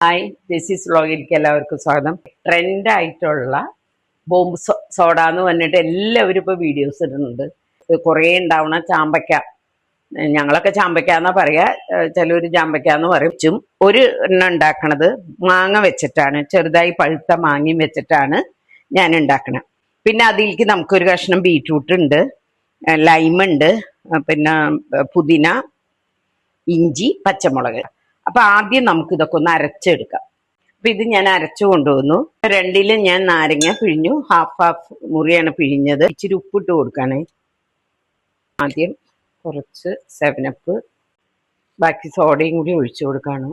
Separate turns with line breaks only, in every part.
Hi, this is വ്ളോഗിലേക്ക് എല്ലാവർക്കും സ്വാഗതം. ട്രെൻഡായിട്ടുള്ള ബോംബ് സോഡ എന്ന് പറഞ്ഞിട്ട് എല്ലാവരും ഇപ്പോൾ വീഡിയോസ് ഇടുന്നുണ്ട്. കുറേ ഉണ്ടാവണ ചാമ്പയ്ക്ക, ഞങ്ങളൊക്കെ ചാമ്പയ്ക്ക എന്നാ പറയാ, ചിലർ ചാമ്പയ്ക്ക എന്ന് പറയും. ഒരു എണ്ണ ഉണ്ടാക്കണത് മാങ്ങ വെച്ചിട്ടാണ്, ചെറുതായി പഴുത്ത മാങ്ങയും വെച്ചിട്ടാണ് ഞാൻ ഉണ്ടാക്കണത്. പിന്നെ അതിലേക്ക് നമുക്കൊരു കഷ്ണം ബീറ്റ്റൂട്ട് ഉണ്ട്, ലൈമുണ്ട്, പിന്നെ പുതിന, ഇഞ്ചി, പച്ചമുളക്. അപ്പൊ ആദ്യം നമുക്ക് ഇതൊക്കെ ഒന്ന് അരച്ചെടുക്കാം. അപ്പൊ ഇത് ഞാൻ അരച്ചു കൊണ്ടുവന്നു. രണ്ടിലും ഞാൻ നാരങ്ങ പിഴിഞ്ഞു, ഹാഫ് മുറിയാണ് പിഴിഞ്ഞത്. ഇച്ചിരി ഉപ്പിട്ട് കൊടുക്കാണ്. ആദ്യം കുറച്ച് 7up, ബാക്കി സോഡയും കൂടി ഒഴിച്ചു കൊടുക്കാണ്.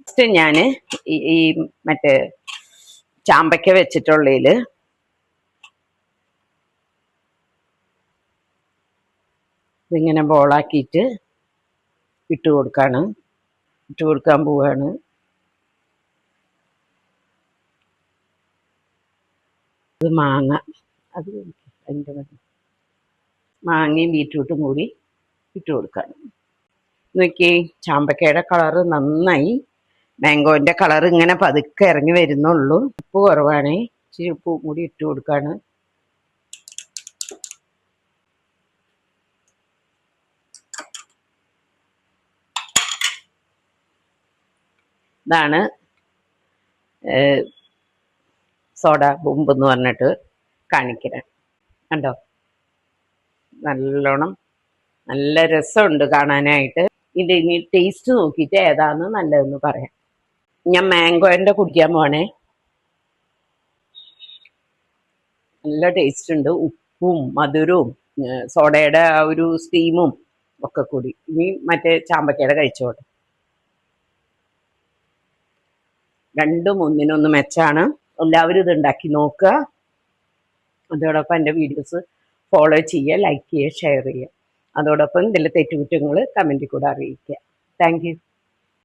ഫസ്റ്റ് ഞാൻ ഈ മറ്റേ ചാമ്പയ്ക്ക വെച്ചിട്ടുള്ളതില് ഇതിങ്ങനെ ബോളാക്കിയിട്ട് ഇട്ട് കൊടുക്കാൻ പോവാണ്. ഇത് മാങ്ങ, അതിൻ്റെ മാങ്ങയും ബീറ്റ്റൂട്ടും കൂടി ഇട്ട് കൊടുക്കാണ്. നോക്കി, ചാമ്പക്കയുടെ കളറ് നന്നായി, മാംഗോന്റെ കളർ ഇങ്ങനെ പതുക്കെ ഇറങ്ങി വരുന്നുള്ളൂ. ഉപ്പ് കുറവാണ്, ഇച്ചിരി ഉപ്പും കൂടി ഇട്ട് കൊടുക്കാണ്. ഇതാണ് സോഡ ബോംബ് എന്ന് പറഞ്ഞിട്ട് കാണിക്കുന്നത്. കണ്ടോ, നല്ലോണം നല്ല രസമുണ്ട് കാണാനായിട്ട്. ഇത് ഇനി ടേസ്റ്റ് നോക്കിയിട്ട് ഏതാന്ന് നല്ലതെന്ന് പറയാം. ഞാൻ മാംഗോന്റെ കുടിക്കാൻ പോണേ. നല്ല ടേസ്റ്റ് ഉണ്ട്, ഉപ്പും മധുരവും സോഡയുടെ ആ ഒരു സ്റ്റീമും ഒക്കെ കൂടി. ഇനി മറ്റേ ചാമ്പക്കയുടെ കഴിച്ചോട്ടെ. രണ്ടും ഒന്നിനൊന്ന് മെച്ചാണ്. എല്ലാവരും ഇത് ഉണ്ടാക്കി നോക്കുക. അതോടൊപ്പം എൻ്റെ വീഡിയോസ് ഫോളോ ചെയ്യുക, ലൈക്ക് ചെയ്യുക, ഷെയർ ചെയ്യുക. അതോടൊപ്പം ഇതിലെ തെറ്റുകുറ്റങ്ങൾ കമൻറ്റിൽ കൂടെ അറിയിക്കുക. Thank you.